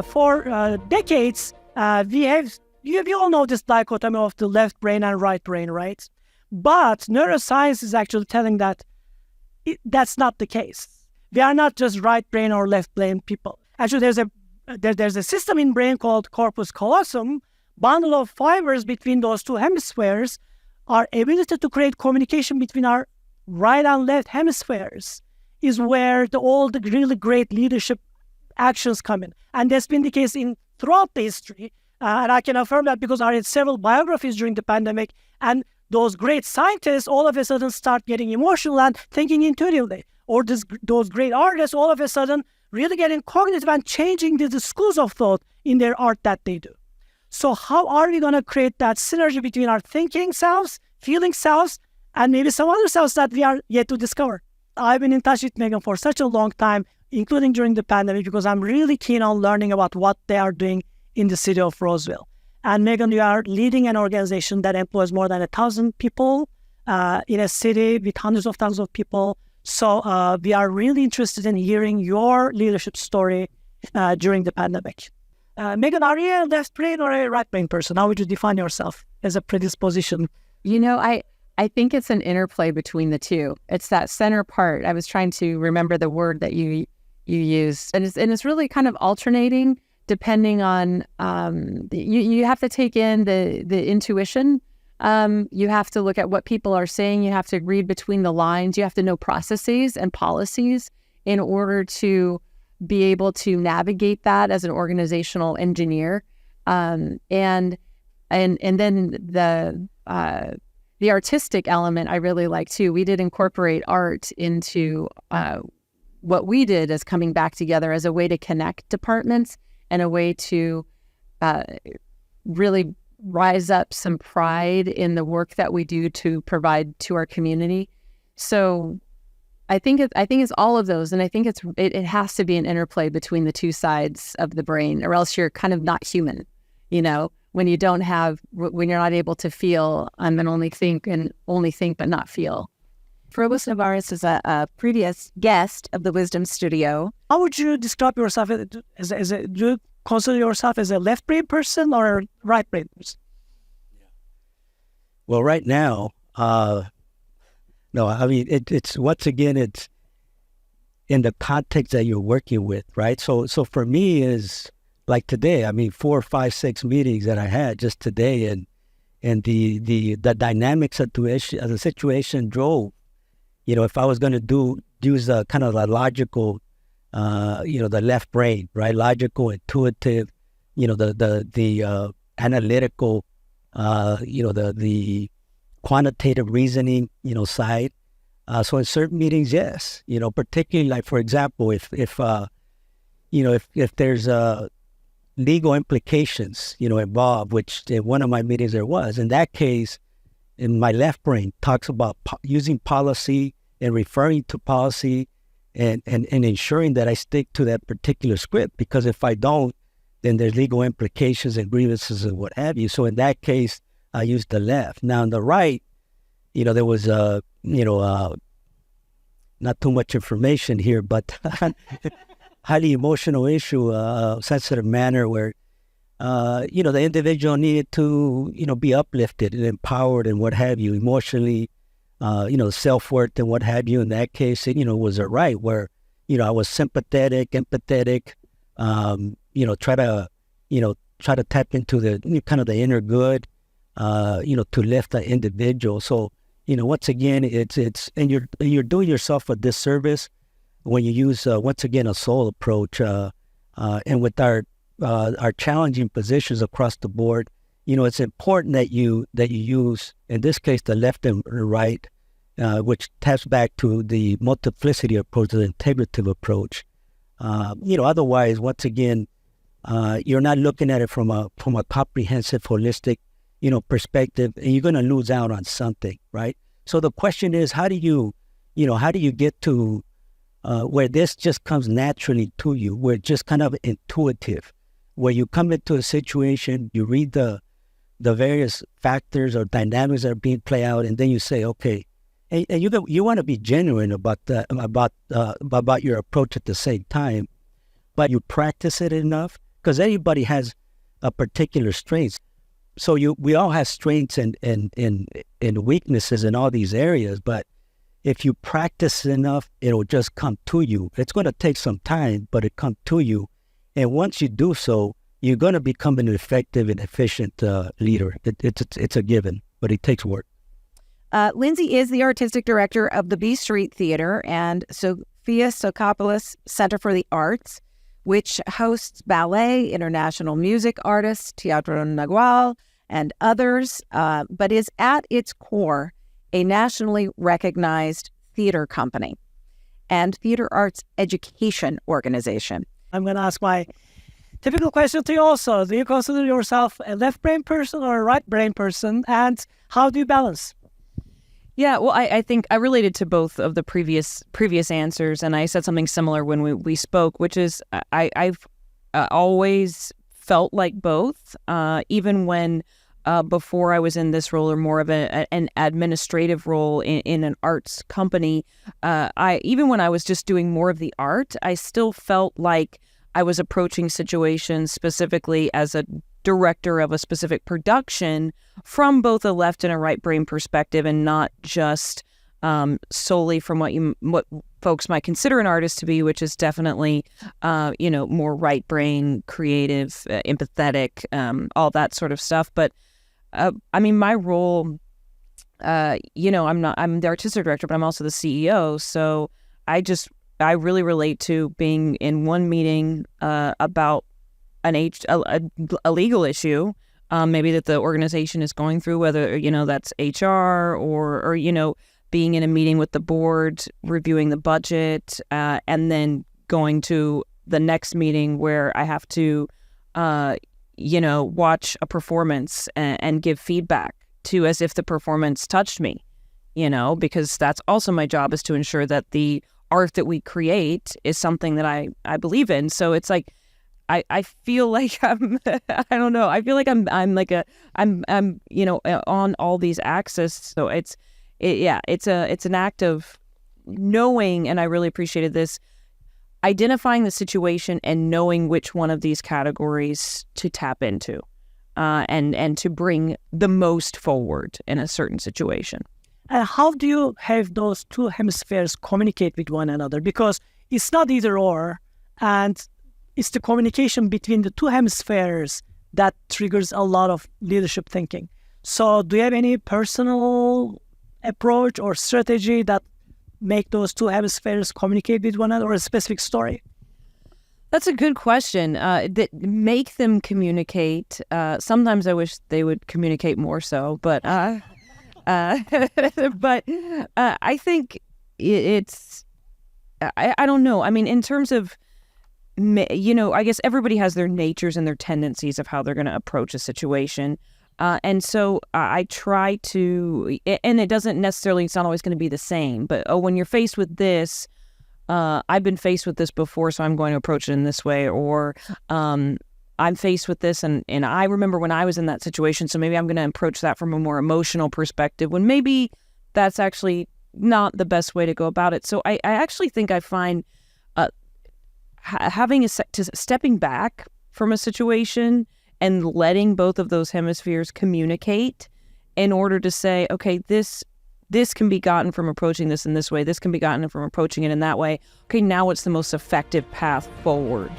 For decades, we all know this dichotomy of the left brain and right brain, right? But neuroscience is actually telling that that's not the case. We are not just right brain or left brain people. Actually, there's a system in brain called corpus callosum. Bundle of fibers between those two hemispheres are ability to create communication between our right and left hemispheres is where all the really great leadership actions come in. And that's been the case throughout the history. And I can affirm that because I read several biographies during the pandemic, and those great scientists all of a sudden start getting emotional and thinking intuitively. Or those great artists all of a sudden really getting cognitive and changing the schools of thought in their art that they do. So how are we going to create that synergy between our thinking selves, feeling selves, and maybe some other selves that we are yet to discover? I've been in touch with Megan for such a long time, including during the pandemic, because I'm really keen on learning about what they are doing in the city of Roseville. And Megan, you are leading an organization that employs more than 1,000 people in a city with hundreds of thousands of people. So we are really interested in hearing your leadership story during the pandemic. Megan, are you a left brain or a right brain person? How would you define yourself as a predisposition? I think it's an interplay between the two. It's that center part. I was trying to remember the word that you used, and it's really kind of alternating depending on you have to take in the intuition. You have to look at what people are saying. You have to read between the lines. You have to know processes and policies in order to be able to navigate that as an organizational engineer. And then the artistic element I really like too. We did incorporate art into what we did as coming back together as a way to connect departments and a way to really rise up some pride in the work that we do to provide to our community. So I think it's all of those, and I think it has to be an interplay between the two sides of the brain, or else you're kind of not human, when you're not able to feel and only think but not feel. Provost Nevarez is a previous guest of the Wisdom Studio. How would you describe yourself do you consider yourself as a left brain person or a right brain person? Well, right now, no, I mean, it's once again, it's in the context that you're working with, right? So for me is like today, I mean, 4, 5, 6 meetings that I had just today, and the dynamics of the situation drove, if I was going to use a kind of a logical, the left brain, right? Logical, intuitive, the analytical, the quantitative reasoning, side. So in certain meetings, yes, particularly like, for example, if there's legal implications, involved, which in one of my meetings there was, in that case, in my left brain talks about using policy and referring to policy and ensuring that I stick to that particular script, because if I don't, then there's legal implications and grievances and what have you. So in that case, I used the left. Now on the right, there was not too much information here, but highly emotional issue, sensitive manner where, the individual needed to, be uplifted and empowered and what have you, emotionally, self-worth and what have you. In that case, it, was a right where, I was sympathetic, empathetic, try to tap into the kind of the inner good, to lift the individual. So, once again, and you're doing yourself a disservice when you use, once again, a soul approach, and with our challenging positions across the board, it's important that you use, in this case, the left and right, which taps back to the multiplicity approach, the integrative approach. Otherwise, once again, you're not looking at it from a comprehensive, holistic, perspective, and you're going to lose out on something, right? So the question is, how do you get to where this just comes naturally to you, where it's just kind of intuitive, where you come into a situation, you read the various factors or dynamics that are being played out, and then you say, okay, and you want to be genuine about your approach at the same time, but you practice it enough because everybody has a particular strengths. So we all have strengths and weaknesses in all these areas, but if you practice enough, it'll just come to you. It's going to take some time, but it comes to you. And once you do so, you're going to become an effective and efficient leader. It's a given, but it takes work. Lyndsay is the artistic director of the B Street Theater and Sophia Sokopoulos Center for the Arts, which hosts ballet, international music artists, Teatro Nagual, and others, but is at its core a nationally recognized theater company and theater arts education organization. I'm going to ask my typical question to you also. Do you consider yourself a left brain person or a right brain person? And how do you balance? Yeah, well, I think I related to both of the previous answers, and I said something similar when we spoke, which is I've always felt like both, even when before I was in this role or more of an administrative role in an arts company. Even when I was just doing more of the art, I still felt like I was approaching situations specifically as a director of a specific production from both a left and a right brain perspective, and not just solely from what folks might consider an artist to be, which is definitely more right brain, creative, empathetic, all that sort of stuff. But my role, I'm the artistic director, but I'm also the CEO. So I really relate to being in one meeting about a legal issue, maybe that the organization is going through, whether, that's HR or being in a meeting with the board, reviewing the budget, and then going to the next meeting where I have to, watch a performance and give feedback to as if the performance touched me, because that's also my job, is to ensure that the art that we create is something that I believe in. So it's like, I feel like I'm I don't know. I feel like I'm on all these axes. So it's an act of knowing, and I really appreciated this, identifying the situation and knowing which one of these categories to tap into, and to bring the most forward in a certain situation. And how do you have those two hemispheres communicate with one another? Because it's not either or, and it's the communication between the two hemispheres that triggers a lot of leadership thinking. So do you have any personal approach or strategy that make those two hemispheres communicate with one another, or a specific story? That's a good question. That make them communicate. Sometimes I wish they would communicate more so, but but I think it's, I don't know. I mean, in terms of, I guess everybody has their natures and their tendencies of how they're going to approach a situation. And so I try to, and it doesn't necessarily, it's not always going to be the same, but when you're faced with this, I've been faced with this before, so I'm going to approach it in this way, or I'm faced with this, and I remember when I was in that situation, so maybe I'm going to approach that from a more emotional perspective, when maybe that's actually not the best way to go about it. So I actually think I find having stepping back from a situation and letting both of those hemispheres communicate in order to say, okay, this can be gotten from approaching this in this way, this can be gotten from approaching it in that way. Okay, now what's the most effective path forward?